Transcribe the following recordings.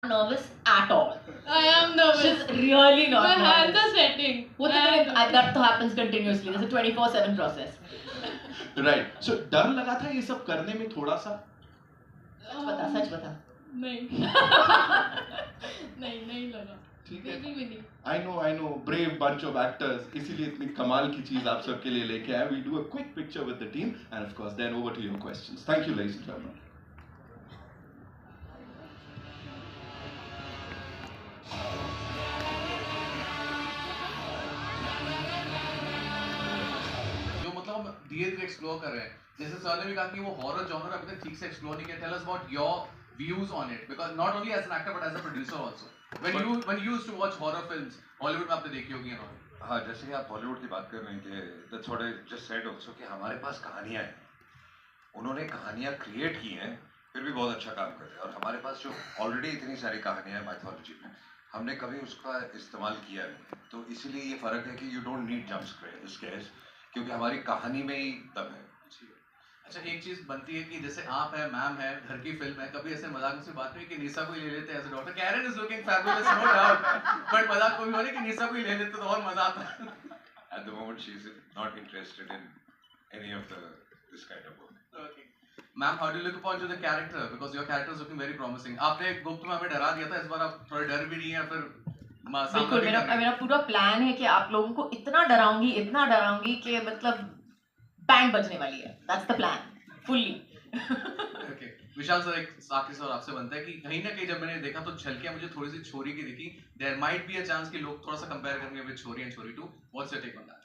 nervous at all. I am nervous. She's really not My hands nervous. are sweating. What the thing, that तो happens continuously. It's a 24/7 process. Right. So डर लगा था ये सब करने में थोड़ा सा? सच बता. नहीं. नहीं लगा. ठीक है. बिल्कुल भी नहीं. I know, brave bunch of actors. इसीलिए इतनी कमाल की चीज आप सबके लिए लेके आए. We do a quick picture with the team, and of course, then over to your questions. Thank you, ladies and gentlemen. जो मतलब हम धीरे धीरे एक्सप्लोर कर रहे हैं, जैसे सर ने भी कहा कि वो हॉरर जॉनर अभी तक ठीक से एक्सप्लोर नहीं किया. Tell us about your views on it, because not only as an actor but as a producer also. When you used to watch horror films, Hollywood में आपने देखी होगी ना. हाँ, जैसे कि आप बॉलीवुड की बात कर रहे थे, that's what I just said also कि हमारे पास कहानियाँ हैं. उन्होंने कहानियाँ क्रिएट की हैं, फिर भी बहुत अच्छा काम कर रहे हैं. और हमारे पास जो ऑलरेडी इतनी सारी कहानियाँ हैं माइथोलॉजी में, हमने कभी उसका इस्तेमाल किया नहीं. तो इसीलिए ये फ़र्क है कि you don't need jump scares, क्योंकि हमारी कहानी में ही दम है. अच्छा, एक चीज बनती है कि जैसे आप है, मैम है, घर की फिल्म है, कभी ऐसे मजाक से बात हुई कि निशा को ही ले लेते हैं as a doctor. Karen is looking fabulous, no doubt, but मजाक कोई हो नहीं कि निशा को ही ले लेते तो और मजा आता. At the moment she is not interested in any of this kind of work. Okay. Ma'am, how do you look upon to the character? Because your character is looking very promising. आपने गुप्त में हमें डरा दिया था, इस बार आप थोड़ा डर भी नहीं है. फिर बिल्कुल, मेरा पूरा प्लान है कि आप लोगों को इतना डराऊंगी कि मतलब बैंड बजने वाली है. That's the plan, fully. Okay. Vishal sir, एक आखिरी सवाल आपसे बनता है कि कहीं ना कहीं जब मैंने देखा तो झलकियां मुझे थोड़ी सी छोरी की दिखी. There might be a chance कि लोग थोड़ा सा कंपेयर करेंगे विद छोरी एंड छोरी 2. What's your take on that?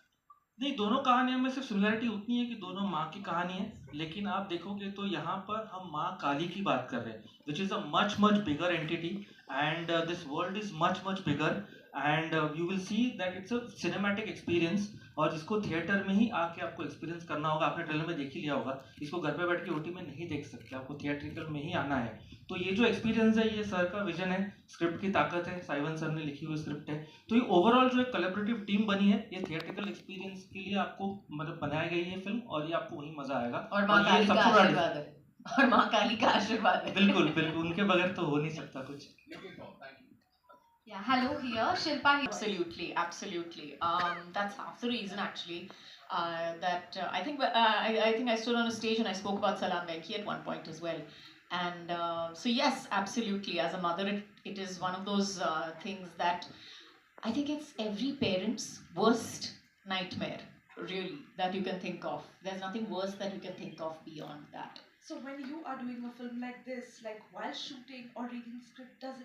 नहीं, दोनों कहानियों में सिर्फ सिमिलरिटी उतनी है कि दोनों माँ की कहानी है. लेकिन आप देखोगे तो यहाँ पर हम माँ काली की बात कर रहे हैं, which is a much bigger entity, and this world is much bigger, and you will see that it's a cinematic experience. और जिसको थिएटर में ही आके आपको एक्सपीरियंस करना होगा, आपने ट्रेलर में देख ही लिया होगा, इसको घर पे बैठ के ओटी में नहीं देख सकते, आपको थिएट्रिकल में ही आना है. तो ये जो एक्सपीरियंस है, ये सर का विजन है, स्क्रिप्ट की ताकत है, साइवन सर ने लिखी हुई स्क्रिप्ट है. तो ये ओवरऑल जो एक कोलैबोरेटिव टीम बनी है, ये थिएट्रिकल एक्सपीरियंस के लिए आपको मतलब बनाई गई है फिल्म, और ये आपको वही मजा आएगा. और माँ काली का आशीर्वाद है. और माँ काली का आशीर्वाद है. बिल्कुल उनके बगैर तो हो नहीं सकता कुछ. Yeah, hello here, Shilpa here. Absolutely. That's half the reason actually. That I think I stood on a stage and I spoke about Salam Venki at one point as well. And so yes, absolutely. As a mother, it is one of those things that I think it's every parent's worst nightmare, really, that you can think of. There's nothing worse that you can think of beyond that. So when you are doing a film like this, like while shooting or reading script, does it